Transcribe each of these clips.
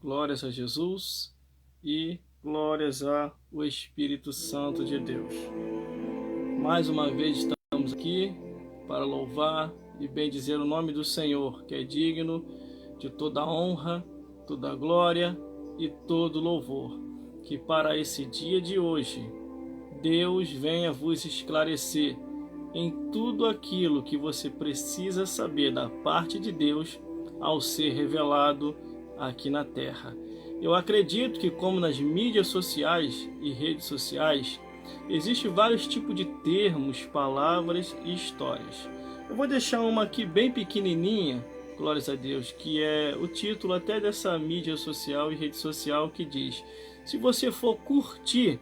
glórias a Jesus e glórias ao Espírito Santo de Deus. Mais uma vez estamos aqui para louvar e bendizer o nome do Senhor, que é digno de toda honra, toda glória e todo louvor. Que para esse dia de hoje, Deus venha vos esclarecer em tudo aquilo que você precisa saber da parte de Deus ao ser revelado aqui na terra. Eu acredito que, como nas mídias sociais e redes sociais, existem vários tipos de termos, palavras e histórias. Eu vou deixar uma aqui bem pequenininha, glórias a Deus, que é o título até dessa mídia social e rede social, que diz: se você for curtir,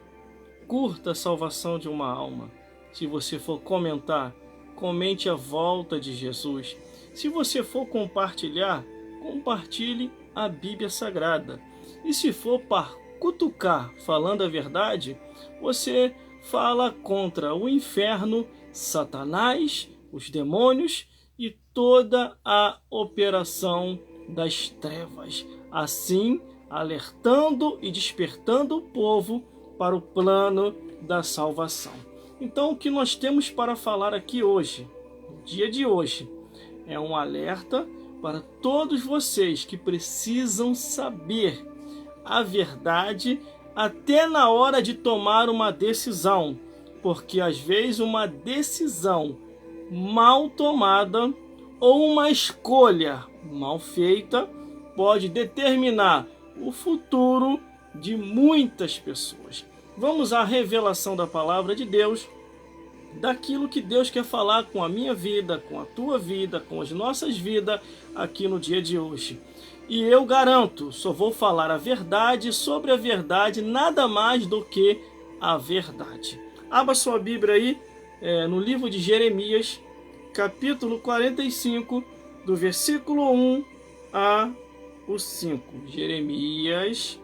curta a salvação de uma alma. Se você for comentar, comente a volta de Jesus. Se você for compartilhar, compartilhe a Bíblia Sagrada. E se for para cutucar, falando a verdade, você fala contra o inferno, Satanás, os demônios e toda a operação das trevas. Assim, alertando e despertando o povo para o plano da salvação. Então, o que nós temos para falar aqui hoje, no dia de hoje, é um alerta para todos vocês que precisam saber a verdade até na hora de tomar uma decisão, porque às vezes uma decisão mal tomada ou uma escolha mal feita pode determinar o futuro de muitas pessoas. Vamos à revelação da palavra de Deus, daquilo que Deus quer falar com a minha vida, com a tua vida, com as nossas vidas aqui no dia de hoje. E eu garanto, só vou falar a verdade sobre a verdade, nada mais do que a verdade. Abra sua Bíblia aí, no livro de Jeremias, capítulo 45, do versículo 1 a 5. Jeremias,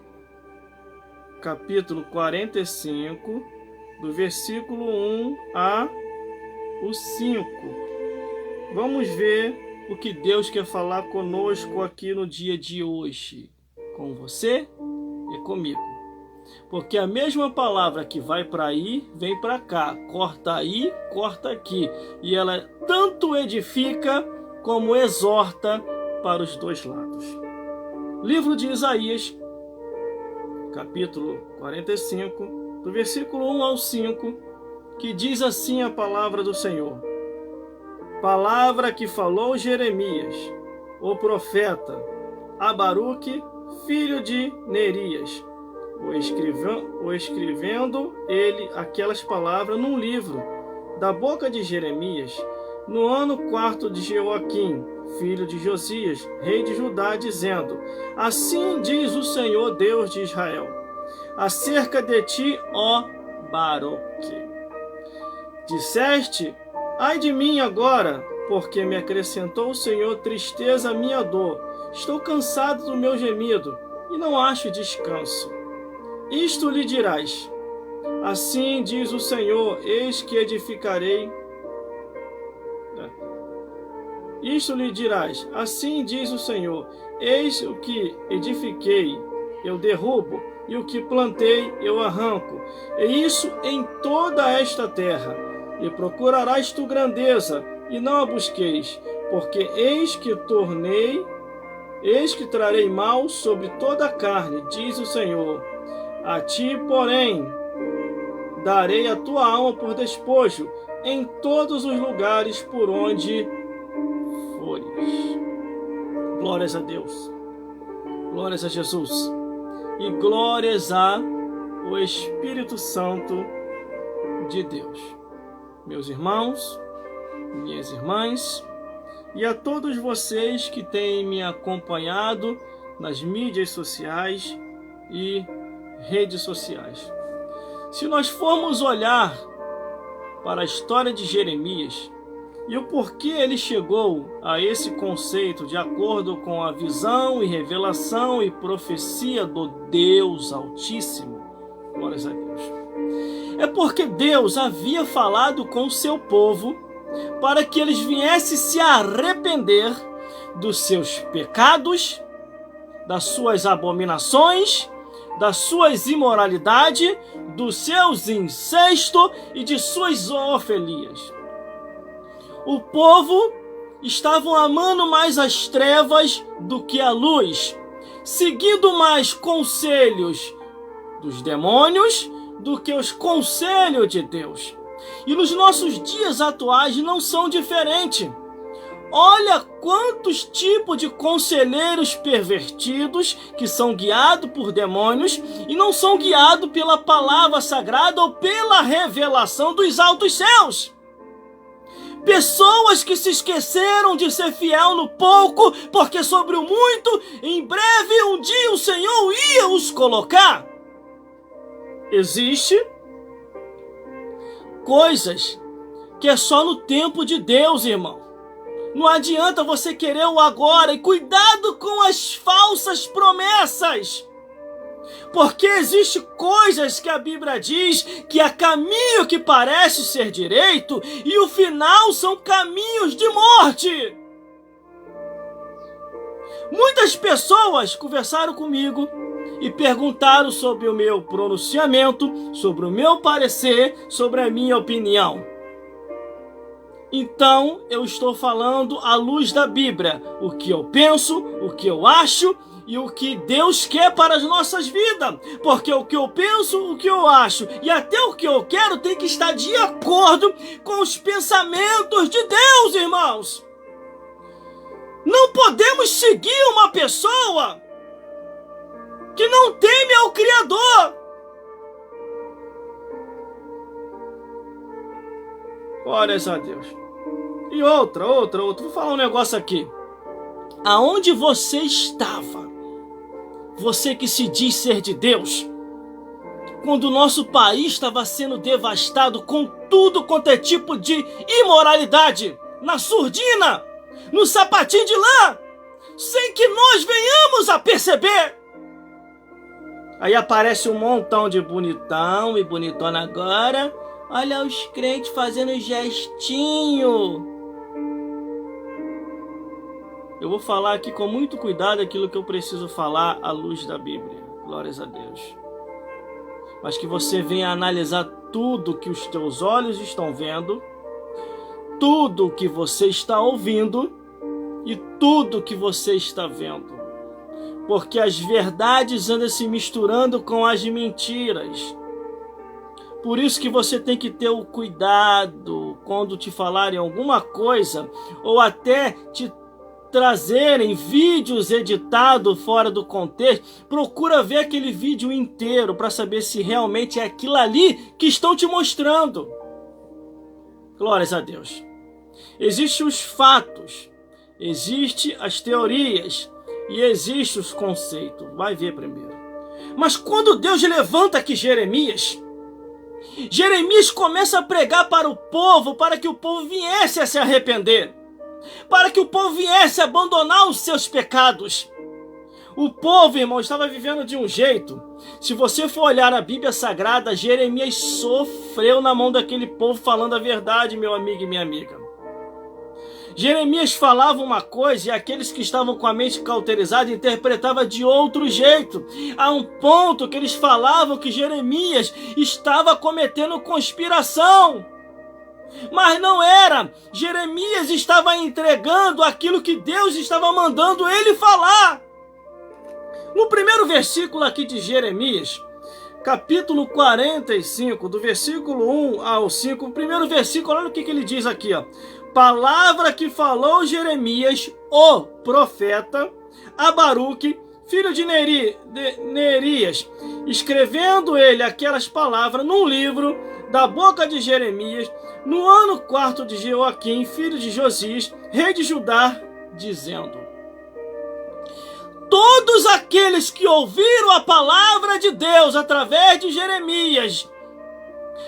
capítulo 45, do versículo 1 a 5. Vamos ver o que Deus quer falar conosco aqui no dia de hoje, com você e comigo. Porque a mesma palavra que vai para aí, vem para cá, corta aí, corta aqui, e ela tanto edifica como exorta para os dois lados. Livro de Isaías, capítulo 45, do versículo 1 ao 5, que diz assim a palavra do Senhor. Palavra que falou Jeremias, o profeta, a Baruque, filho de Nerias, o escrevendo ele aquelas palavras num livro, da boca de Jeremias, no ano 4 de Joaquim, filho de Josias, rei de Judá, dizendo: assim diz o Senhor Deus de Israel, acerca de ti, ó Baruque. Disseste: ai de mim agora, porque me acrescentou o Senhor tristeza à minha dor. Estou cansado do meu gemido, e não acho descanso. Isto lhe dirás: assim diz o Senhor, eis que edificarei. Isto lhe dirás: assim diz o Senhor, eis o que edifiquei, eu derrubo, e o que plantei, eu arranco, e isso em toda esta terra. E procurarás tu grandeza, e não a busqueis, porque eis que trarei mal sobre toda a carne, diz o Senhor. A ti, porém, darei a tua alma por despojo, em todos os lugares por onde fores. Glórias a Deus, glórias a Jesus, e glórias ao Espírito Santo de Deus. Meus irmãos, minhas irmãs, e a todos vocês que têm me acompanhado nas mídias sociais e redes sociais. Se nós formos olhar para a história de Jeremias e o porquê ele chegou a esse conceito de acordo com a visão e revelação e profecia do Deus Altíssimo, glórias a Deus, é porque Deus havia falado com o seu povo para que eles viessem se arrepender dos seus pecados das suas abominações, das suas imoralidades, dos seus incestos e de suas zoofilias. O povo estavam amando mais as trevas do que a luz, seguindo mais conselhos dos demônios do que os conselhos de Deus. E nos nossos dias atuais não são diferentes. Olha quantos tipos de conselheiros pervertidos que são guiados por demônios e não são guiados pela palavra sagrada ou pela revelação dos altos céus. Pessoas que se esqueceram de ser fiel no pouco, porque sobre o muito, em breve um dia o Senhor ia os colocar. Existe coisas que é só no tempo de Deus, irmão. Não adianta você querer o agora, e cuidado com as falsas promessas. Porque existe coisas que a Bíblia diz que há caminho que parece ser direito e o final são caminhos de morte. Muitas pessoas conversaram comigo e perguntaram sobre o meu pronunciamento, sobre o meu parecer, sobre a minha opinião. Então eu estou falando à luz da Bíblia, o que eu penso, o que eu acho e o que Deus quer para as nossas vidas. Porque o que eu penso, o que eu acho e até o que eu quero tem que estar de acordo com os pensamentos de Deus, irmãos. Não podemos seguir uma pessoa que não teme ao Criador. Glórias a Deus. E outra. Vou falar um negócio aqui. Aonde você estava? Você que se diz ser de Deus. Quando o nosso país estava sendo devastado com tudo quanto é tipo de imoralidade. Na surdina. No sapatinho de lã. Sem que nós venhamos a perceber. Aí aparece um montão de bonitão e bonitona agora. Olha os crentes fazendo gestinho. Eu vou falar aqui com muito cuidado aquilo que eu preciso falar à luz da Bíblia. Glórias a Deus. Mas que você venha analisar tudo que os teus olhos estão vendo, tudo que você está ouvindo e tudo que você está vendo. Porque as verdades andam se misturando com as mentiras. Por isso que você tem que ter o cuidado quando te falarem alguma coisa ou até te trazerem vídeos editados fora do contexto. Procura ver aquele vídeo inteiro para saber se realmente é aquilo ali que estão te mostrando. Glórias a Deus. Existem os fatos, existem as teorias e existem os conceitos. Vai ver primeiro. Mas quando Deus levanta aqui Jeremias começa a pregar para o povo, para que o povo viesse a se arrepender, para que o povo viesse a abandonar os seus pecados. O povo, irmão, estava vivendo de um jeito. Se você for olhar a Bíblia Sagrada, Jeremias sofreu na mão daquele povo falando a verdade, meu amigo e minha amiga. Jeremias falava uma coisa e aqueles que estavam com a mente cauterizada interpretavam de outro jeito. A um ponto que eles falavam que Jeremias estava cometendo conspiração. Mas não era. Jeremias estava entregando aquilo que Deus estava mandando ele falar. No primeiro versículo aqui de Jeremias, capítulo 45, do versículo 1 ao 5, o primeiro versículo, olha o que ele diz aqui, ó. Palavra que falou Jeremias, o profeta, a Baruque, filho de Nerias, escrevendo ele aquelas palavras num livro da boca de Jeremias, no ano 4 de Joaquim, filho de Josias, rei de Judá, dizendo: todos aqueles que ouviram a palavra de Deus através de Jeremias,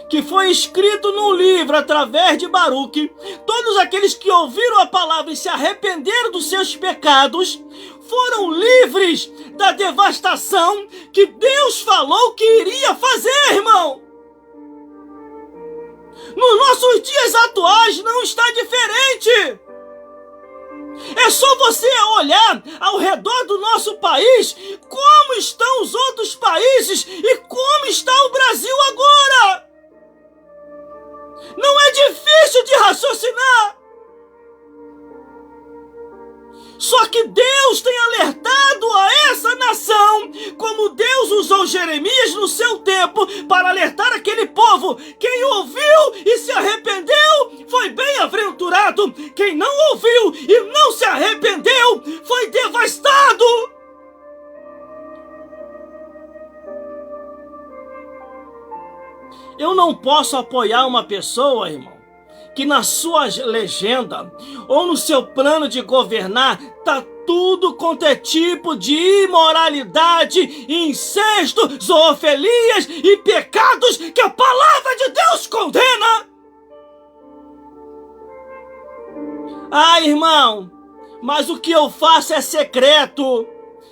que foi escrito no livro através de Baruque, todos aqueles que ouviram a palavra e se arrependeram dos seus pecados, foram livres da devastação que Deus falou que iria fazer, irmão. Nos nossos dias atuais não está diferente. É só você olhar ao redor do nosso país, como estão os outros países e como está o Brasil agora. Não é difícil de raciocinar. Só que Deus tem alertado a essa nação, como Deus usou Jeremias no seu tempo para alertar aquele povo. Quem ouviu e se arrependeu foi bem-aventurado. Quem não ouviu e não se arrependeu foi devastado. Eu não posso apoiar uma pessoa, irmão, que na sua legenda ou no seu plano de governar tá tudo quanto é tipo de imoralidade, incesto, zoofilias e pecados que a palavra de Deus condena. Ah, irmão, mas o que eu faço é secreto.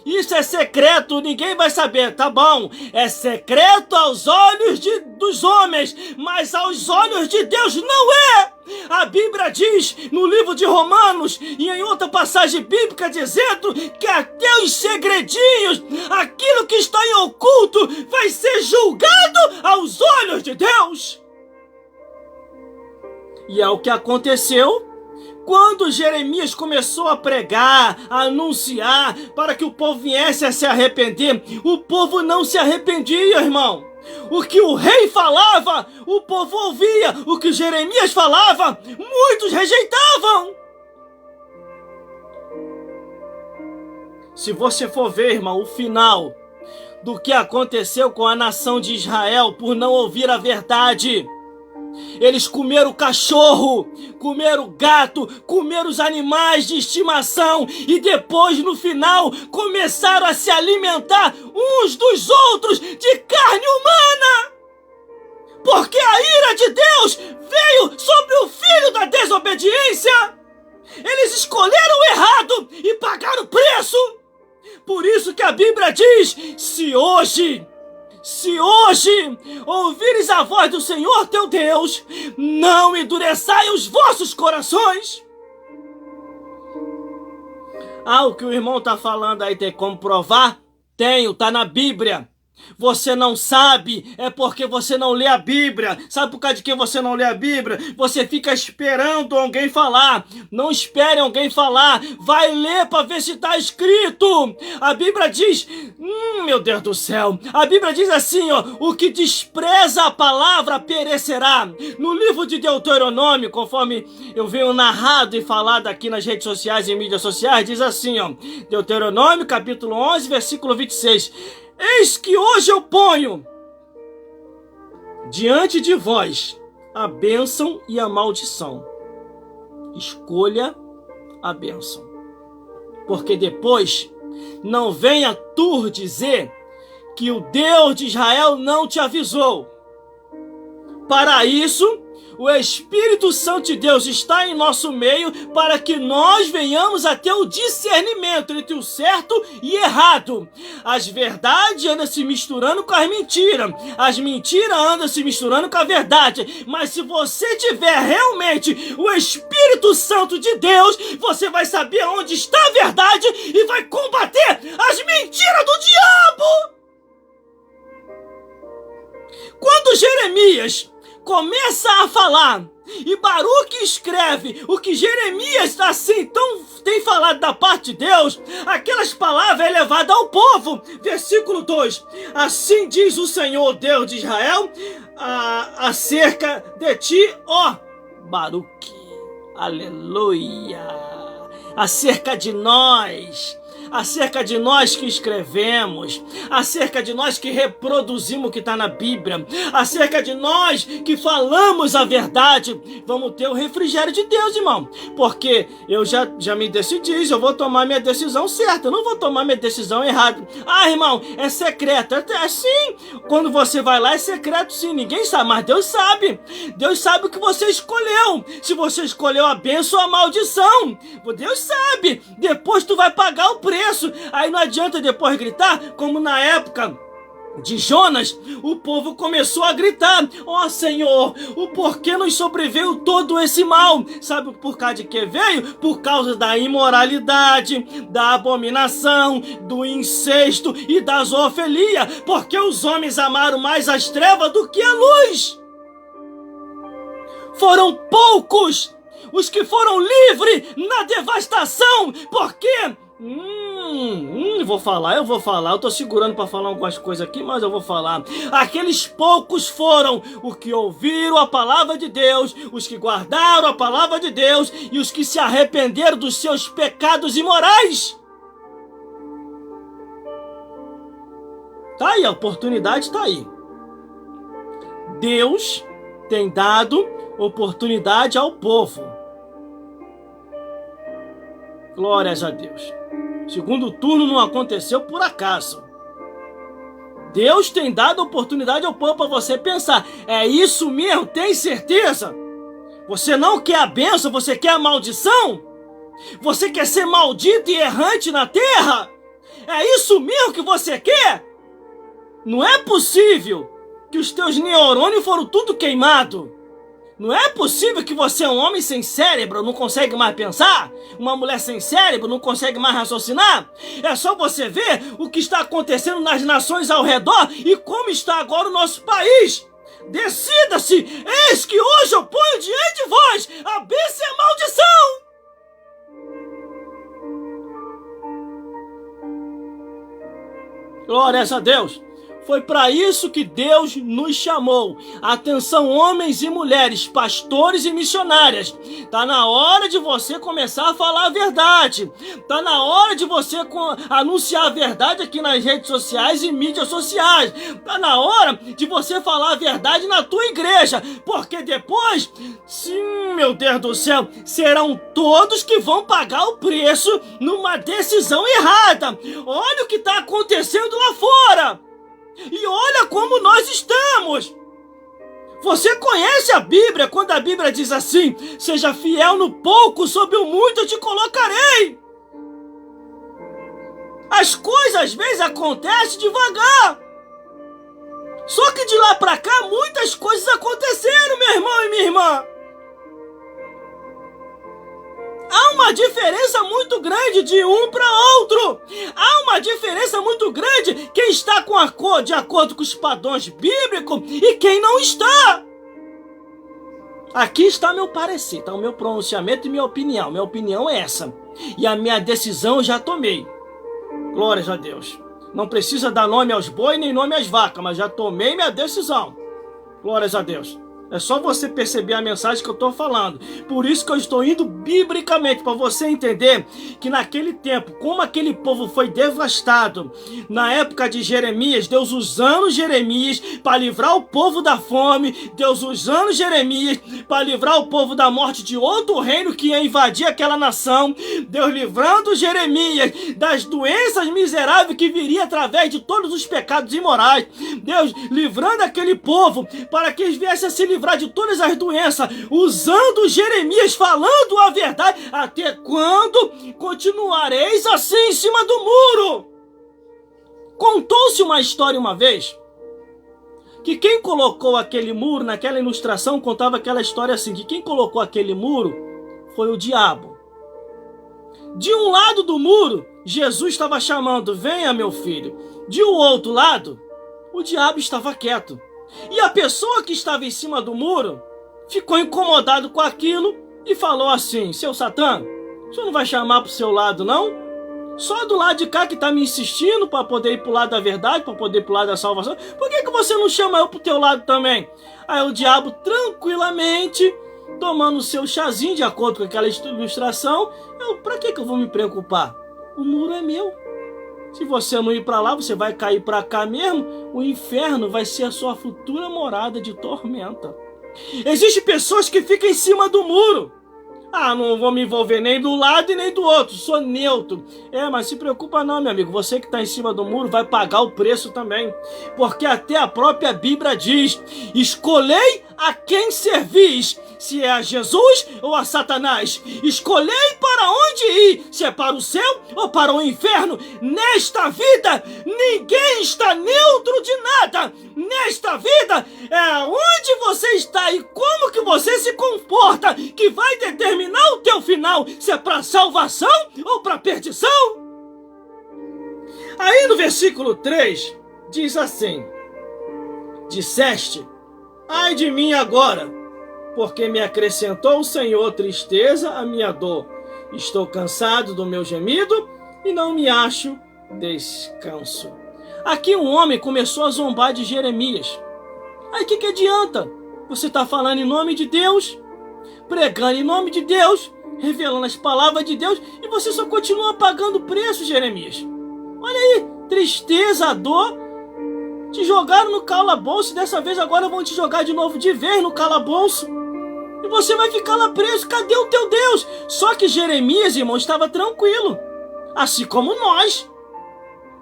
Isso é secreto, ninguém vai saber, tá bom? É secreto aos olhos dos homens, mas aos olhos de Deus não é. A Bíblia diz no livro de Romanos e em outra passagem bíblica dizendo que até os segredinhos, aquilo que está em oculto, vai ser julgado aos olhos de Deus. E é o que aconteceu quando Jeremias começou a pregar, a anunciar para que o povo viesse a se arrepender. O povo não se arrependia, irmão. O que o rei falava, o povo ouvia. O que Jeremias falava, muitos rejeitavam. Se você for ver, irmão, o final do que aconteceu com a nação de Israel por não ouvir a verdade, eles comeram cachorro, comeram gato, comeram os animais de estimação e depois, no final, começaram a se alimentar uns dos outros de carne humana. Porque a ira de Deus veio sobre o filho da desobediência. Eles escolheram o errado e pagaram o preço. Por isso que a Bíblia diz, se hoje ouvires a voz do Senhor teu Deus, não endureçai os vossos corações. Ah, o que o irmão está falando aí tem como provar? Tenho, está na Bíblia. Você não sabe, é porque você não lê a Bíblia. Sabe por causa de que você não lê a Bíblia? Você fica esperando alguém falar. Não espere alguém falar. Vai ler para ver se está escrito. A Bíblia diz... meu Deus do céu. A Bíblia diz assim, ó. O que despreza a palavra perecerá. No livro de Deuteronômio, conforme eu venho narrado e falado aqui nas redes sociais e mídias sociais, diz assim, ó. Deuteronômio, capítulo 11, versículo 26. Eis que hoje eu ponho diante de vós a bênção e a maldição. Escolha a bênção. Porque depois não venha tu dizer que o Deus de Israel não te avisou. Para isso, o Espírito Santo de Deus está em nosso meio para que nós venhamos a ter o discernimento entre o certo e errado. As verdades andam se misturando com as mentiras. As mentiras andam se misturando com a verdade. Mas se você tiver realmente o Espírito Santo de Deus, você vai saber onde está a verdade e vai combater as mentiras do diabo. Quando Jeremias começa a falar e Baruque escreve o que Jeremias assim tem falado da parte de Deus, aquelas palavras é levada ao povo. Versículo 2: assim diz o Senhor Deus de Israel acerca de ti, ó Baruque, aleluia, acerca de nós que escrevemos, acerca de nós que reproduzimos o que está na Bíblia, acerca de nós que falamos a verdade, vamos ter o refrigério de Deus, irmão, porque eu já me decidi, eu vou tomar minha decisão certa, eu não vou tomar minha decisão errada. Ah, irmão, é secreto, é sim, quando você vai lá é secreto sim, ninguém sabe, mas Deus sabe o que você escolheu, se você escolheu a bênção ou a maldição, Deus sabe, depois tu vai pagar o preço. Aí não adianta depois gritar, como na época de Jonas, o povo começou a gritar: ó Senhor, o porquê nos sobreveio todo esse mal? Sabe por causa de que veio? Por causa da imoralidade, da abominação, do incesto e da zoofilia, porque os homens amaram mais as trevas do que a luz. Foram poucos os que foram livres na devastação, porque eu vou falar, eu tô segurando para falar algumas coisas aqui, mas eu vou falar. Aqueles poucos foram os que ouviram a palavra de Deus, os que guardaram a palavra de Deus e os que se arrependeram dos seus pecados imorais. Tá aí, a oportunidade tá aí. Deus tem dado oportunidade ao povo. Glórias a Deus. Segundo turno não aconteceu por acaso. Deus tem dado oportunidade ao povo para você pensar: é isso mesmo? Tem certeza? Você não quer a bênção, você quer a maldição? Você quer ser maldito e errante na terra? É isso mesmo que você quer? Não é possível que os teus neurônios foram tudo queimados. Não é possível que você é um homem sem cérebro, não consegue mais pensar? Uma mulher sem cérebro, não consegue mais raciocinar? É só você ver o que está acontecendo nas nações ao redor e como está agora o nosso país. Decida-se! Eis que hoje eu ponho diante de vós a bênção e a maldição! Glórias a Deus! Foi para isso que Deus nos chamou. Atenção, homens e mulheres, pastores e missionárias. Tá na hora de você começar a falar a verdade. Tá na hora de você anunciar a verdade aqui nas redes sociais e mídias sociais. Tá na hora de você falar a verdade na tua igreja. Porque depois, sim, meu Deus do céu, serão todos que vão pagar o preço numa decisão errada. Olha o que está acontecendo lá fora. E olha como nós estamos. Você conhece a Bíblia quando a Bíblia diz assim: seja fiel no pouco, sobre o muito eu te colocarei. As coisas às vezes acontecem devagar. Só que de lá para cá muitas coisas aconteceram, meu irmão e minha irmã. Há uma diferença muito grande de um para outro. Há uma diferença muito grande quem está de acordo com os padrões bíblicos e quem não está. Aqui está meu parecer, está o meu pronunciamento e minha opinião. Minha opinião é essa. E a minha decisão eu já tomei. Glórias a Deus. Não precisa dar nome aos bois nem nome às vacas, mas já tomei minha decisão. Glórias a Deus. É só você perceber a mensagem que eu estou falando. Por isso que eu estou indo biblicamente, para você entender que naquele tempo, como aquele povo foi devastado, na época de Jeremias, Deus usando Jeremias para livrar o povo da fome, Deus usando Jeremias para livrar o povo da morte de outro reino que ia invadir aquela nação, Deus livrando Jeremias das doenças miseráveis que viria através de todos os pecados imorais, Deus livrando aquele povo para que eles viessem a se livrar de todas as doenças, usando Jeremias, falando a verdade, até quando continuareis assim em cima do muro? Contou-se uma história uma vez, que quem colocou aquele muro, naquela ilustração contava aquela história assim, que quem colocou aquele muro foi o diabo. De um lado do muro, Jesus estava chamando: venha meu filho. De um outro lado, o diabo estava quieto. E a pessoa que estava em cima do muro ficou incomodado com aquilo e falou assim: seu Satã, o senhor não vai chamar para o seu lado não? Só do lado de cá que está me insistindo para poder ir para o lado da verdade, para poder ir para o lado da salvação. Por que você não chama eu para o teu lado também? Aí o diabo tranquilamente, tomando o seu chazinho de acordo com aquela ilustração: para que eu vou me preocupar? O muro é meu. Se você não ir para lá, você vai cair para cá mesmo. O inferno vai ser a sua futura morada de tormenta. Existem pessoas que ficam em cima do muro. Não vou me envolver nem do lado e nem do outro, sou neutro. Mas se preocupa não, meu amigo. Você que está em cima do muro vai pagar o preço também. Porque até a própria Bíblia diz: escolhei a quem servis. se é a Jesus ou a Satanás. Escolhei para onde ir, se é para o céu ou para o inferno. Nesta vida, ninguém está neutro de nada. Nesta vida, é onde você está e como que você se comporta que vai determinar o teu final, se é para salvação ou para perdição. Aí no versículo 3, diz assim: disseste, ai de mim agora, porque me acrescentou o Senhor tristeza à minha dor. Estou cansado do meu gemido e não me acho descanso. Aqui um homem começou a zombar de Jeremias. Aí o que adianta? Você está falando em nome de Deus, pregando em nome de Deus, revelando as palavras de Deus, e você só continua pagando preço, Jeremias. Olha aí, tristeza, dor. Te jogaram no calabouço, dessa vez agora vão te jogar de novo de vez no calabouço. E você vai ficar lá preso. Cadê o teu Deus? Só que Jeremias, irmão, estava tranquilo. Assim como nós.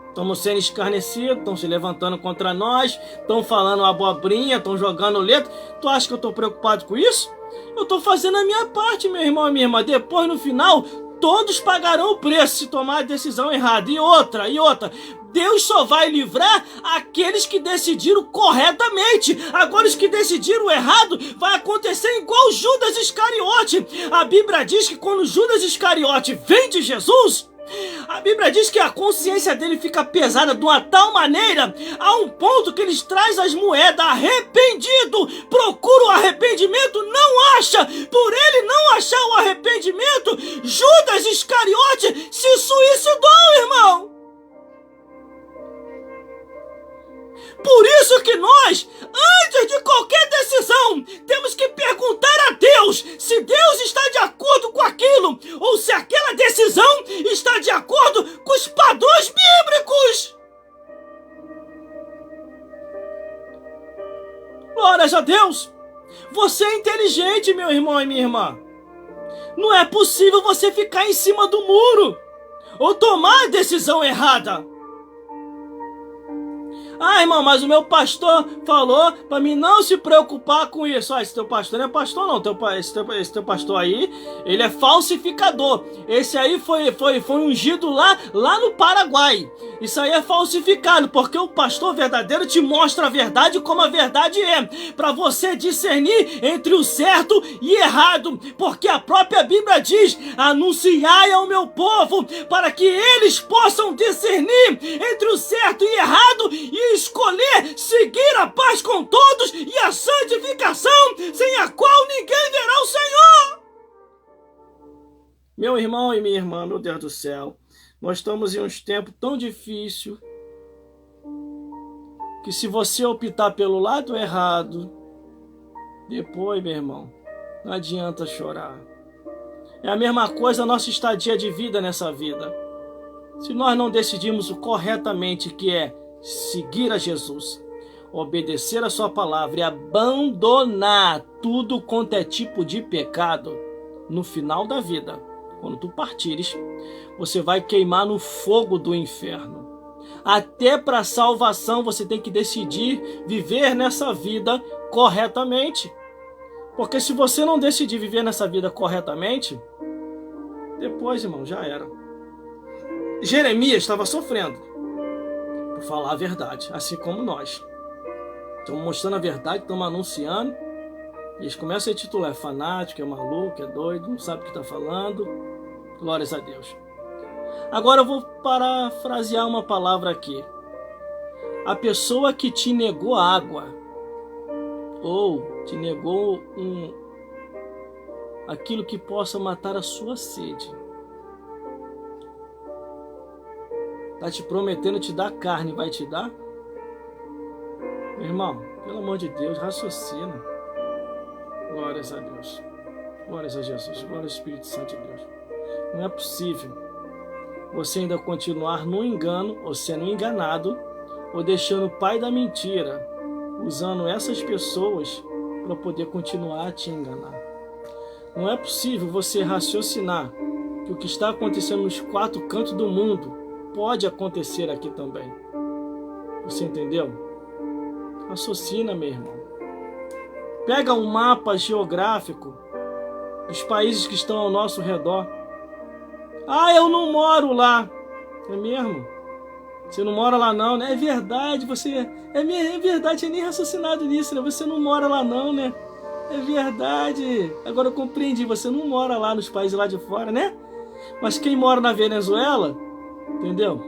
Estamos sendo escarnecidos, estão se levantando contra nós, estão falando abobrinha, estão jogando letra. Tu acha que eu estou preocupado com isso? Eu estou fazendo a minha parte, meu irmão e minha irmã. Depois, no final, todos pagarão o preço se tomar a decisão errada. E outra. Deus só vai livrar aqueles que decidiram corretamente. Agora os que decidiram errado vai acontecer igual Judas Iscariote. A Bíblia diz que quando Judas Iscariote vende Jesus, a Bíblia diz que a consciência dele fica pesada de uma tal maneira, a um ponto que eles trazem as moedas arrependido, procura o arrependimento, não acha. Por ele não achar o arrependimento, Judas Iscariote se suicidou, irmão. Por isso que nós, antes de qualquer decisão, temos que perguntar a Deus se Deus está de acordo com aquilo, ou se aquela decisão está de acordo com os padrões bíblicos. Glórias a Deus! Você é inteligente, meu irmão e minha irmã. Não é possível você ficar em cima do muro ou tomar a decisão errada. Ah, irmão, mas o meu pastor falou para mim não se preocupar com isso. Ah, esse teu pastor não é pastor não, esse teu pastor aí, ele é falsificador. Esse aí foi ungido lá no Paraguai. Isso aí é falsificado, porque o pastor verdadeiro te mostra a verdade como a verdade é, para você discernir entre o certo e errado, porque a própria Bíblia diz: anunciai ao meu povo, para que eles possam discernir entre o certo e errado e escolher seguir a paz com todos e a santificação, sem a qual ninguém verá o Senhor. Meu irmão e minha irmã, meu Deus do céu, nós estamos em uns tempos tão difíceis que se você optar pelo lado errado, depois, meu irmão, não adianta chorar. É a mesma coisa a nossa estadia de vida nessa vida. Se nós não decidirmos o corretamente, que é seguir a Jesus, obedecer a sua palavra e abandonar tudo quanto é tipo de pecado, no final da vida, quando tu partires, você vai queimar no fogo do inferno. Até para a salvação você tem que decidir viver nessa vida corretamente. Porque se você não decidir viver nessa vida corretamente, depois, irmão, já era. Jeremias estava sofrendo, por falar a verdade, assim como nós. Estamos mostrando a verdade, estamos anunciando, e eles começam a titular: é fanático, é maluco, é doido, não sabe o que está falando. Glórias a Deus. Agora eu vou parafrasear uma palavra aqui. A pessoa que te negou água, ou te negou aquilo que possa matar a sua sede, está te prometendo te dar carne, vai te dar? Meu irmão, pelo amor de Deus, raciocina. Glórias a Deus. Glórias a Jesus. Glórias ao Espírito Santo de Deus. Não é possível você ainda continuar no engano, ou sendo enganado, ou deixando o pai da mentira, usando essas pessoas para poder continuar a te enganar. Não é possível você raciocinar que o que está acontecendo nos 4 cantos do mundo pode acontecer aqui também. Você entendeu? Raciocina, meu irmão. Pega um mapa geográfico dos países que estão ao nosso redor. Ah, eu não moro lá. É mesmo? Você não mora lá não, né? É verdade, é verdade, você nem raciocinado nisso, né? Você não mora lá não, né? É verdade. Agora eu compreendi, você não mora lá nos países lá de fora, né? Mas quem mora na Venezuela, entendeu?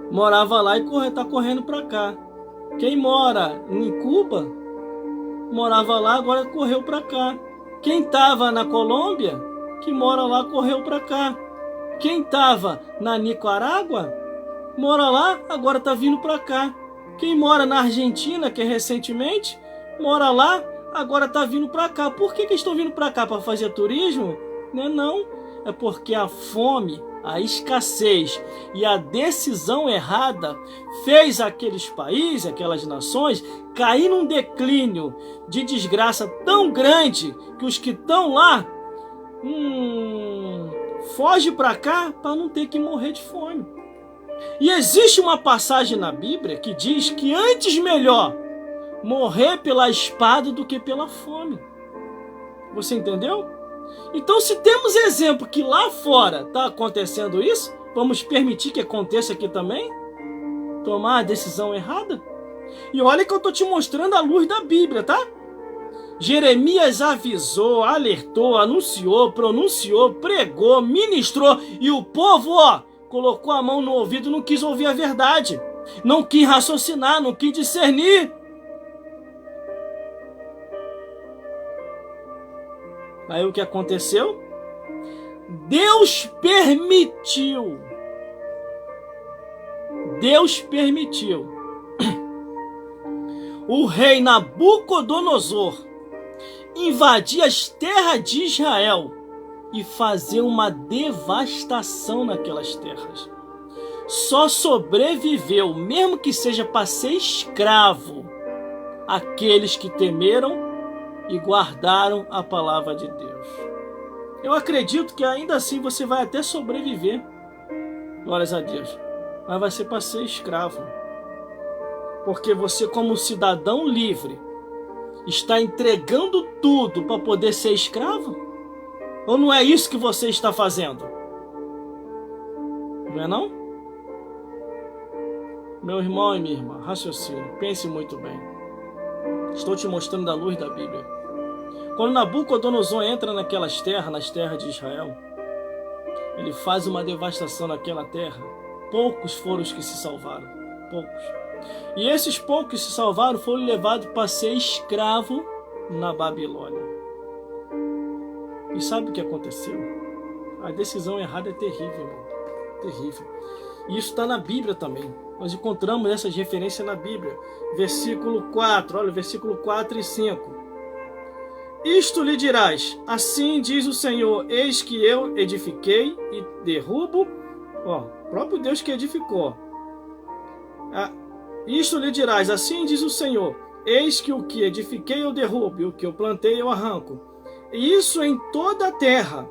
Morava lá e tá correndo pra cá. Quem mora em Cuba, morava lá, agora correu pra cá. Quem tava na Colômbia, que mora lá, correu pra cá. Quem tava na Nicarágua, mora lá, agora tá vindo pra cá. Quem mora na Argentina, que é recentemente, mora lá, agora tá vindo pra cá. Por que estão vindo pra cá? Para fazer turismo? Não. É porque a fome, a escassez e a decisão errada fez aqueles países, aquelas nações, cair num declínio de desgraça tão grande que os que estão lá foge para cá para não ter que morrer de fome. E existe uma passagem na Bíblia que diz que antes melhor morrer pela espada do que pela fome. Você entendeu? Então, se temos exemplo que lá fora está acontecendo isso, vamos permitir que aconteça aqui também? Tomar a decisão errada? E olha que eu estou te mostrando a luz da Bíblia, tá? Jeremias avisou, alertou, anunciou, pronunciou, pregou, ministrou, e o povo, colocou a mão no ouvido e não quis ouvir a verdade. Não quis raciocinar, não quis discernir. Aí o que aconteceu? Deus permitiu. O rei Nabucodonosor invadir as terras de Israel e fazer uma devastação naquelas terras. Só sobreviveu, mesmo que seja para ser escravo, aqueles que temeram e guardaram a palavra de Deus. Eu acredito que ainda assim você vai até sobreviver, glórias a Deus, mas vai ser para ser escravo, porque você, como cidadão livre, está entregando tudo para poder ser escravo? Ou não é isso que você está fazendo? Não é não? Meu irmão e minha irmã, raciocínio, pense muito bem. Estou te mostrando a luz da Bíblia. Quando Nabucodonosor entra naquelas terras, nas terras de Israel, ele faz uma devastação naquela terra. Poucos foram os que se salvaram. Poucos. E esses poucos que se salvaram foram levados para ser escravo na Babilônia. E sabe o que aconteceu? A decisão errada é terrível, irmão. Terrível. E isso está na Bíblia também. Nós encontramos essas referências na Bíblia. Versículo 4, olha, versículo 4 e 5. Isto lhe dirás, assim diz o Senhor, eis que eu edifiquei e derrubo. Próprio Deus que edificou. Isto lhe dirás, assim diz o Senhor, eis que o que edifiquei eu derrubo, e o que eu plantei eu arranco. E isso em toda a terra.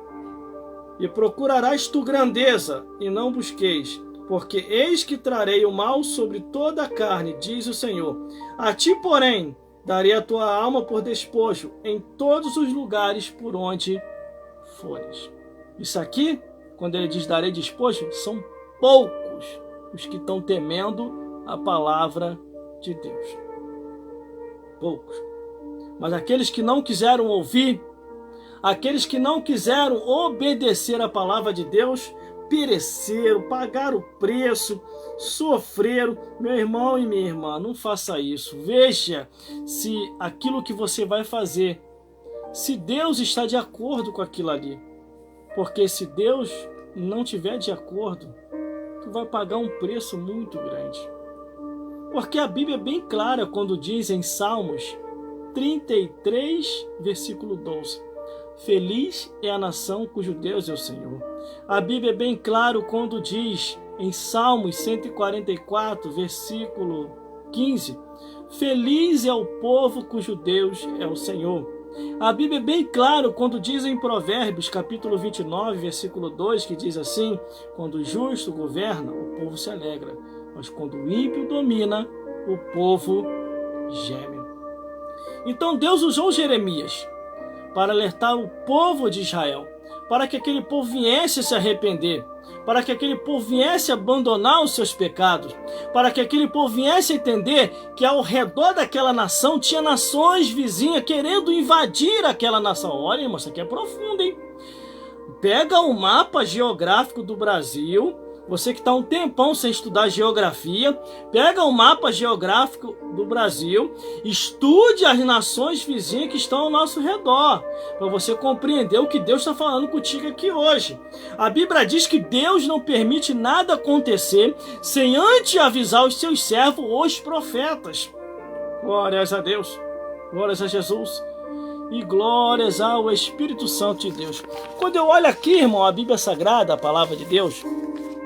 E procurarás tu grandeza, e não busqueis, porque eis que trarei o mal sobre toda a carne, diz o Senhor. A ti, porém, darei a tua alma por despojo em todos os lugares por onde fores. Isso aqui, quando ele diz darei despojo, são poucos os que estão temendo a palavra de Deus. Poucos. Mas aqueles que não quiseram ouvir, aqueles que não quiseram obedecer a palavra de Deus, pereceram, pagaram o preço, sofreram. Meu irmão e minha irmã, não faça isso. Veja se aquilo que você vai fazer, se Deus está de acordo com aquilo ali. Porque se Deus não estiver de acordo, tu vai pagar um preço muito grande. Porque a Bíblia é bem clara quando diz em Salmos 33, versículo 12. Feliz é a nação cujo Deus é o Senhor. A Bíblia é bem claro quando diz em Salmos 144, versículo 15. Feliz é o povo cujo Deus é o Senhor. A Bíblia é bem claro quando diz em Provérbios, capítulo 29, versículo 2, que diz assim: quando o justo governa, o povo se alegra, mas quando o ímpio domina, o povo geme. Então Deus usou Jeremias para alertar o povo de Israel, para que aquele povo viesse a se arrepender, para que aquele povo viesse a abandonar os seus pecados, para que aquele povo viesse a entender que ao redor daquela nação tinha nações vizinhas querendo invadir aquela nação. Olha, irmão, isso aqui é profundo, hein? Pega o mapa geográfico do Brasil, você que está um tempão sem estudar geografia, pega o mapa geográfico do Brasil, estude as nações vizinhas que estão ao nosso redor, para você compreender o que Deus está falando contigo aqui hoje. A Bíblia diz que Deus não permite nada acontecer sem antes avisar os seus servos, os profetas. Glórias a Deus, glórias a Jesus e glórias ao Espírito Santo de Deus. Quando eu olho aqui, irmão, a Bíblia Sagrada, a Palavra de Deus,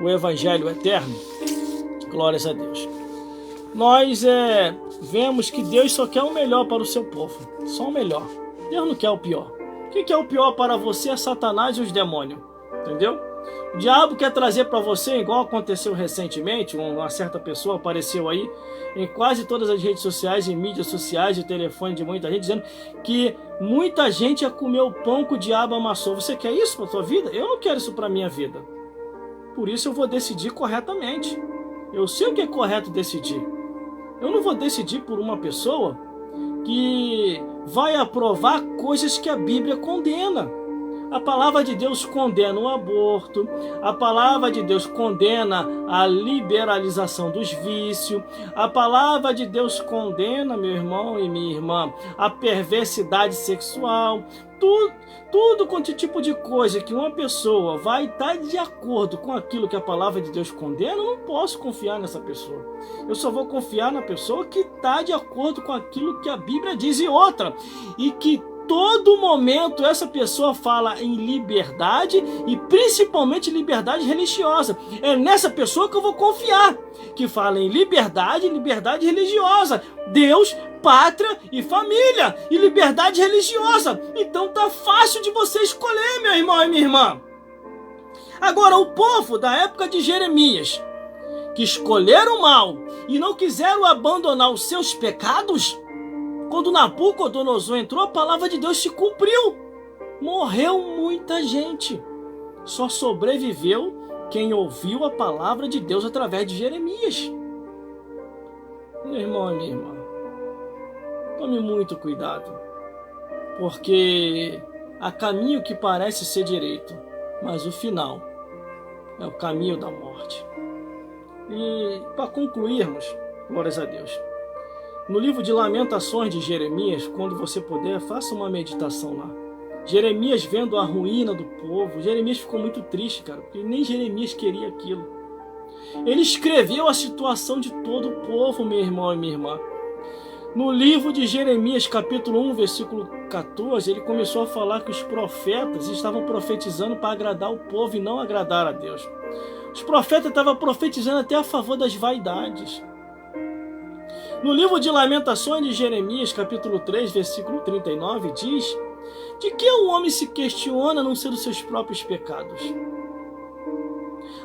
o Evangelho Eterno, glórias a Deus, nós vemos que Deus só quer o melhor para o seu povo, só o melhor. Deus não quer o pior. O que é o pior para você é Satanás e os demônios, entendeu? O diabo quer trazer para você, igual aconteceu recentemente, uma certa pessoa apareceu aí em quase todas as redes sociais, em mídias sociais, e telefone de muita gente, dizendo que muita gente ia comer o pão que o diabo amassou. Você quer isso para a sua vida? Eu não quero isso para a minha vida. Por isso eu vou decidir corretamente. Eu sei o que é correto decidir. Eu não vou decidir por uma pessoa que vai aprovar coisas que a Bíblia condena. A palavra de Deus condena o aborto, a palavra de Deus condena a liberalização dos vícios, a palavra de Deus condena, meu irmão e minha irmã, a perversidade sexual. Tudo quanto tipo de coisa que uma pessoa vai estar de acordo com aquilo que a palavra de Deus condena, eu não posso confiar nessa pessoa. Eu só vou confiar na pessoa que está de acordo com aquilo que a Bíblia diz. E outra, e que todo momento essa pessoa fala em liberdade e principalmente liberdade religiosa. É nessa pessoa que eu vou confiar, que fala em liberdade religiosa. Deus, pátria e família e liberdade religiosa. Então tá fácil de você escolher, meu irmão e minha irmã. Agora, o povo da época de Jeremias, que escolheram mal e não quiseram abandonar os seus pecados, quando Nabucodonosor entrou, a palavra de Deus se cumpriu. Morreu muita gente. Só sobreviveu quem ouviu a palavra de Deus através de Jeremias. Meu irmão e minha irmã, tome muito cuidado, porque há caminho que parece ser direito, mas o final é o caminho da morte. E para concluirmos, glórias a Deus, no livro de Lamentações de Jeremias, quando você puder, faça uma meditação lá. Jeremias vendo a ruína do povo. Jeremias ficou muito triste, cara, porque nem Jeremias queria aquilo. Ele escreveu a situação de todo o povo, meu irmão e minha irmã. No livro de Jeremias, capítulo 1, versículo 14, ele começou a falar que os profetas estavam profetizando para agradar o povo e não agradar a Deus. Os profetas estavam profetizando até a favor das vaidades. No livro de Lamentações de Jeremias, capítulo 3, versículo 39, diz: de que o homem se questiona a não ser dos seus próprios pecados?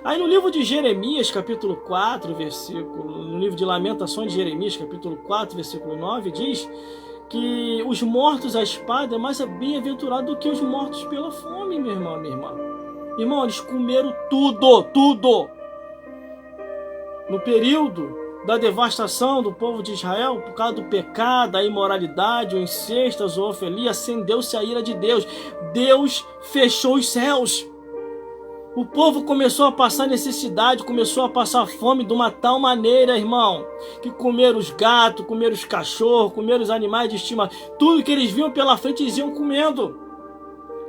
Aí no livro de Jeremias, capítulo 4, no livro de Lamentações de Jeremias, capítulo 4, versículo 9, diz que os mortos à espada é mais bem-aventurado do que os mortos pela fome, meu irmão, minha irmã. Irmão, eles comeram tudo. No período da devastação do povo de Israel, por causa do pecado, a imoralidade, o incesto, a zoofilia, acendeu-se a ira de Deus. Deus fechou os céus. O povo começou a passar necessidade, começou a passar fome de uma tal maneira, irmão, que comeram os gatos, comeram os cachorros, comeram os animais de estimação, tudo que eles viam pela frente eles iam comendo.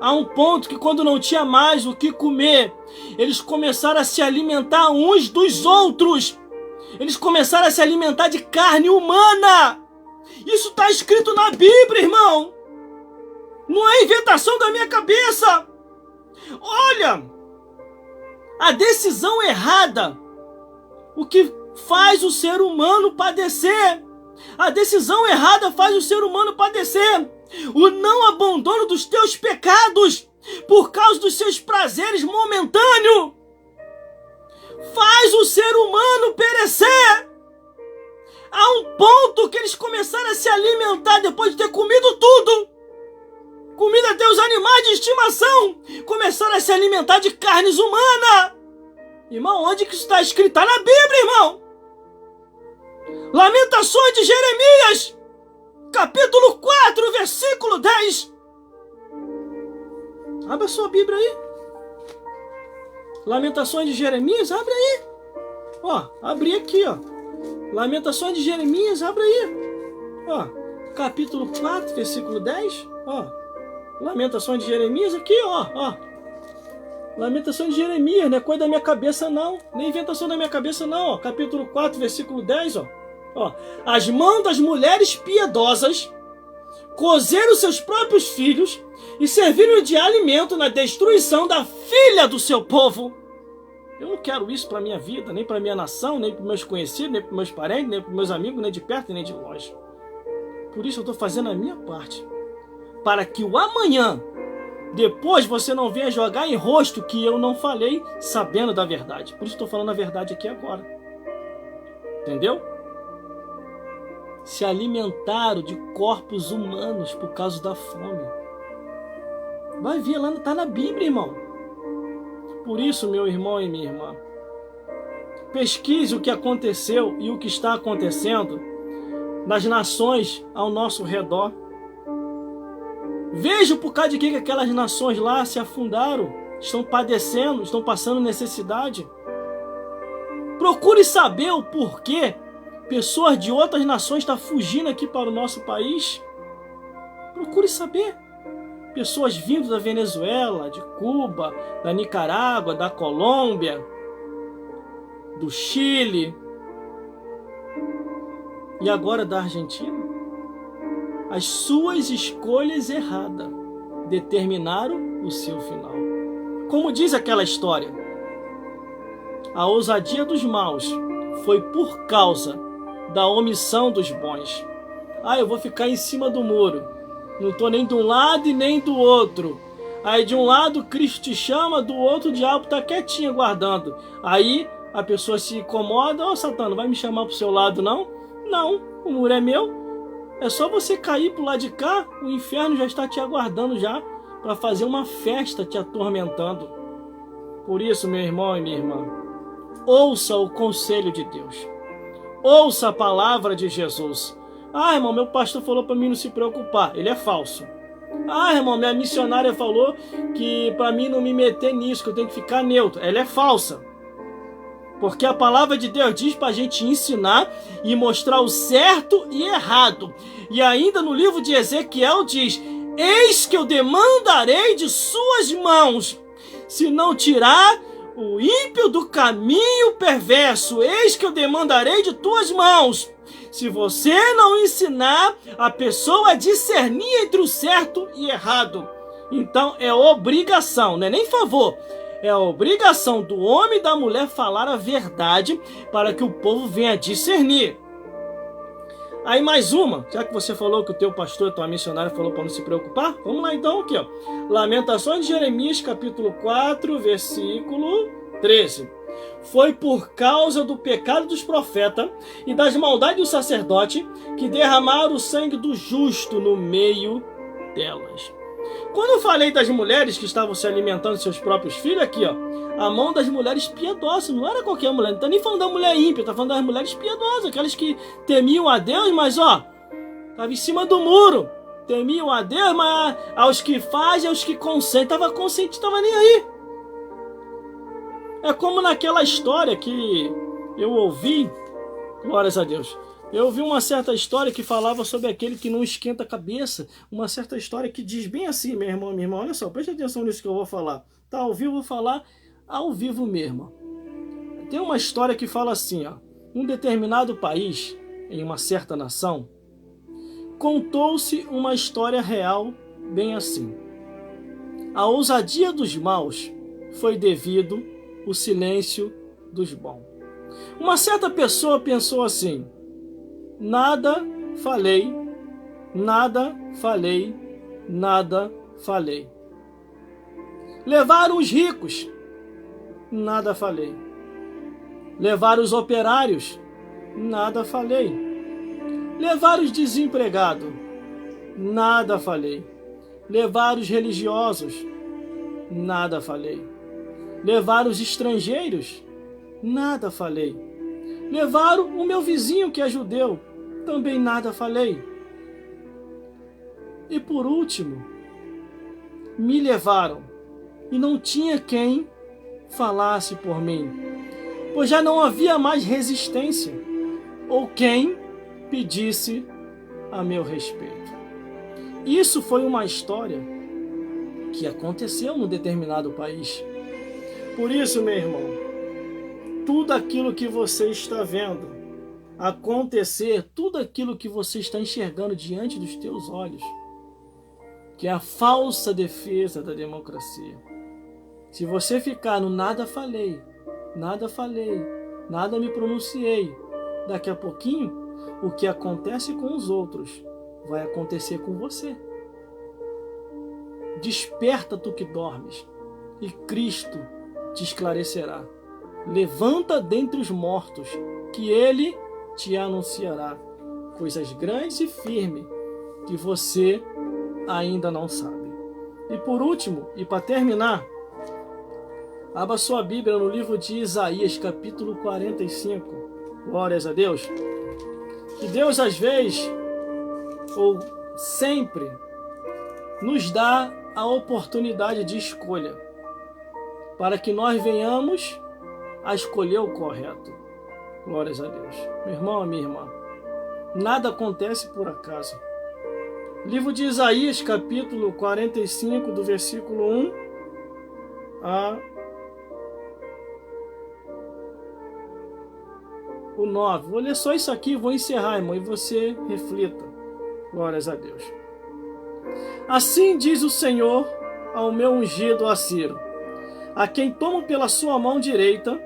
A um ponto que quando não tinha mais o que comer, eles começaram a se alimentar uns dos outros. Eles começaram a se alimentar de carne humana. Isso está escrito na Bíblia, irmão. Não é inventação da minha cabeça. Olha, a decisão errada, o que faz o ser humano padecer. A decisão errada faz o ser humano padecer. O não abandono dos teus pecados por causa dos seus prazeres momentâneos faz o ser humano perecer. Há um ponto porque eles começaram a se alimentar depois de ter comido tudo. Comido até os animais de estimação. Começaram a se alimentar de carnes humanas. Irmão, onde que isso está escrito? Está na Bíblia, irmão. Lamentações de Jeremias, capítulo 4, versículo 10. Abra sua Bíblia aí. Lamentações de Jeremias, abre aí. Ó, abri aqui, ó. Lamentações de Jeremias, abre aí. Ó, capítulo 4, versículo 10. Ó, Lamentações de Jeremias aqui, ó. Lamentações de Jeremias, não é coisa da minha cabeça não. Nem inventação da minha cabeça não, ó. Capítulo 4, versículo 10, ó. As mãos das mulheres piedosas cozeram seus próprios filhos e serviram de alimento na destruição da filha do seu povo. Eu não quero isso para minha vida, nem para minha nação, nem para meus conhecidos, nem para meus parentes, nem para meus amigos, nem de perto, nem de longe. Por isso eu estou fazendo a minha parte, para que o amanhã, depois você não venha jogar em rosto que eu não falei, sabendo da verdade. Por isso estou falando a verdade aqui agora. Entendeu? Se alimentaram de corpos humanos por causa da fome. Vai ver lá, está na Bíblia, irmão. Por isso, meu irmão e minha irmã, pesquise o que aconteceu e o que está acontecendo nas nações ao nosso redor. Veja por causa de que aquelas nações lá se afundaram, estão padecendo, estão passando necessidade. Procure saber o porquê pessoas de outras nações estão fugindo aqui para o nosso país. Procure saber. Pessoas vindo da Venezuela, de Cuba, da Nicarágua, da Colômbia, do Chile e agora da Argentina. As suas escolhas erradas determinaram o seu final. Como diz aquela história, a ousadia dos maus foi por causa da omissão dos bons. Eu vou ficar em cima do muro. Não estou nem de um lado e nem do outro. Aí de um lado Cristo te chama, do outro o diabo está quietinho aguardando. Aí a pessoa se incomoda. Satã, não vai me chamar para o seu lado não? Não, o muro é meu. É só você cair para o lado de cá, o inferno já está te aguardando já para fazer uma festa te atormentando. Por isso, meu irmão e minha irmã, ouça o conselho de Deus. Ouça a palavra de Jesus. Irmão, meu pastor falou para mim não se preocupar. Ele é falso. Irmão, minha missionária falou que para mim não me meter nisso, que eu tenho que ficar neutro. Ela é falsa. Porque a palavra de Deus diz para a gente ensinar e mostrar o certo e errado. E ainda no livro de Ezequiel diz: eis que eu demandarei de suas mãos, se não tirar o ímpio do caminho perverso. Eis que eu demandarei de tuas mãos, se você não ensinar a pessoa a discernir entre o certo e errado. Então é obrigação, não é nem favor. É a obrigação do homem e da mulher falar a verdade para que o povo venha discernir. Aí mais uma, já que você falou que o teu pastor, a tua missionária falou para não se preocupar, vamos lá então aqui, ó. Lamentações de Jeremias, capítulo 4, versículo 13. Foi por causa do pecado dos profetas e das maldades do sacerdote que derramaram o sangue do justo no meio delas. Quando eu falei das mulheres que estavam se alimentando de seus próprios filhos, aqui, ó, a mão das mulheres piedosas, não era qualquer mulher, não está nem falando da mulher ímpia, está falando das mulheres piedosas, aquelas que temiam a Deus, mas ó, estava em cima do muro, temiam a Deus, mas aos que fazem, aos que consentem, estava consciente, estava nem aí. É como naquela história que eu ouvi, glórias a Deus, eu ouvi uma certa história que falava sobre aquele que não esquenta a cabeça. Uma certa história que diz bem assim, meu irmão, minha irmã, olha só, preste atenção nisso que eu vou falar. Tá ao vivo, vou falar ao vivo mesmo. Tem uma história que fala assim, ó. Um determinado país, em uma certa nação, contou-se uma história real bem assim. A ousadia dos maus foi devido ao silêncio dos bons. Uma certa pessoa pensou assim: nada falei, nada falei, nada falei. Levaram os ricos, nada falei. Levaram os operários, nada falei. Levar os desempregados, nada falei. Levar os religiosos, nada falei. Levar os estrangeiros, nada falei. Levar o meu vizinho que é judeu, também nada falei. E por último, me levaram, e não tinha quem falasse por mim, pois já não havia mais resistência, ou quem pedisse a meu respeito. Isso foi uma história que aconteceu num determinado país. Por isso, meu irmão, tudo aquilo que você está vendo acontecer, tudo aquilo que você está enxergando diante dos teus olhos, que é a falsa defesa da democracia. Se você ficar no nada falei, nada me pronunciei, daqui a pouquinho, o que acontece com os outros vai acontecer com você. Desperta tu que dormes, e Cristo te esclarecerá. Levanta dentre os mortos, que Ele te anunciará coisas grandes e firmes que você ainda não sabe. E por último, e para terminar, abra sua Bíblia no livro de Isaías, capítulo 45. Glórias a Deus. Que Deus, às vezes, ou sempre, nos dá a oportunidade de escolha, para que nós venhamos a escolher o correto. Glórias a Deus. Meu irmão e minha irmã, nada acontece por acaso. Livro de Isaías, capítulo 45, do versículo 1 a o 9. Vou ler só isso aqui e vou encerrar, irmão, e você reflita. Glórias a Deus. Assim diz o Senhor ao meu ungido a Ciro, a quem tomo pela sua mão direita,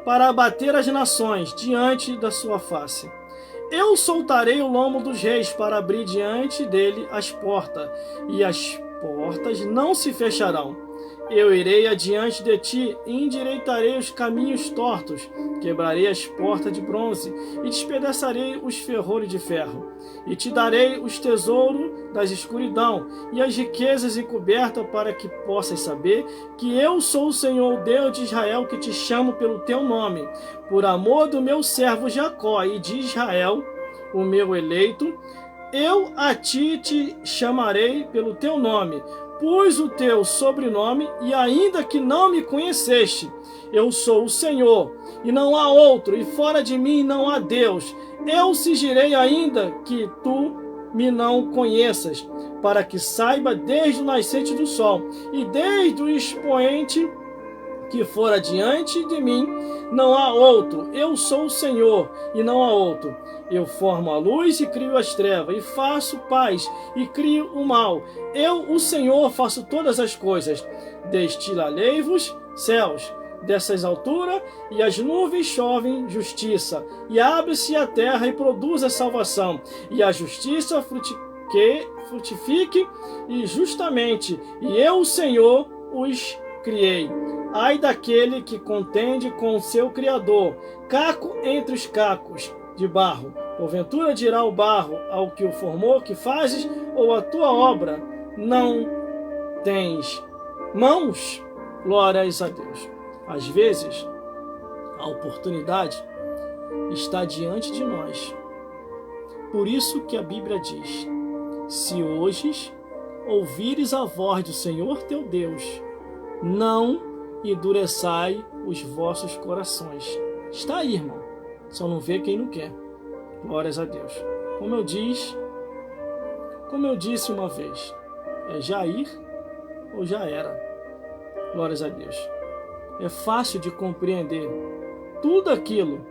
para abater as nações diante da sua face. Eu soltarei o lombo dos reis para abrir diante dele as portas, e as portas não se fecharão. Eu irei adiante de ti e endireitarei os caminhos tortos, quebrarei as portas de bronze e despedaçarei os ferrolhos de ferro. E te darei os tesouros das escuridão e as riquezas encobertas, para que possas saber que eu sou o Senhor, Deus de Israel, que te chamo pelo teu nome, por amor do meu servo Jacó e de Israel, o meu eleito. Eu a ti te chamarei pelo teu nome, pus o teu sobrenome, e ainda que não me conheceste, eu sou o Senhor, e não há outro, e fora de mim não há Deus. Eu cingirei ainda que tu me não conheças, para que saiba desde o nascente do sol, e desde o expoente que fora diante de mim, não há outro. Eu sou o Senhor, e não há outro. Eu formo a luz e crio as trevas, e faço paz e crio o mal. Eu, o Senhor, faço todas as coisas. Destilarei-vos céus dessas alturas, e as nuvens chovem justiça, e abre-se a terra e produz a salvação, e a justiça frutifique e justamente, e eu, o Senhor, os criei. Ai daquele que contende com o seu Criador, caco entre os cacos de barro. Porventura dirá o barro ao que o formou, que fazes, ou a tua obra não tens mãos? Glórias a Deus. Às vezes, a oportunidade está diante de nós. Por isso que a Bíblia diz: se hoje ouvires a voz do Senhor teu Deus, não endureçai os vossos corações. Está aí, irmão. Só não vê quem não quer. Glórias a Deus. Como eu disse uma vez, é já ir ou já era. Glórias a Deus. É fácil de compreender tudo aquilo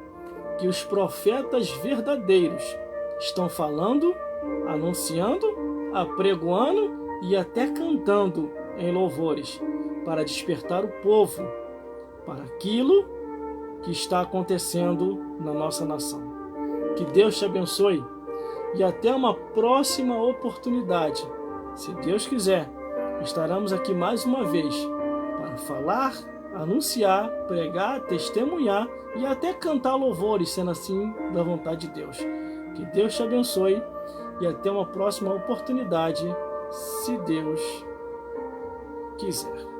que os profetas verdadeiros estão falando, anunciando, apregoando e até cantando em louvores, para despertar o povo para aquilo que está acontecendo na nossa nação. Que Deus te abençoe e até uma próxima oportunidade. Se Deus quiser, estaremos aqui mais uma vez para falar, anunciar, pregar, testemunhar e até cantar louvores, sendo assim da vontade de Deus. Que Deus te abençoe e até uma próxima oportunidade, se Deus quiser.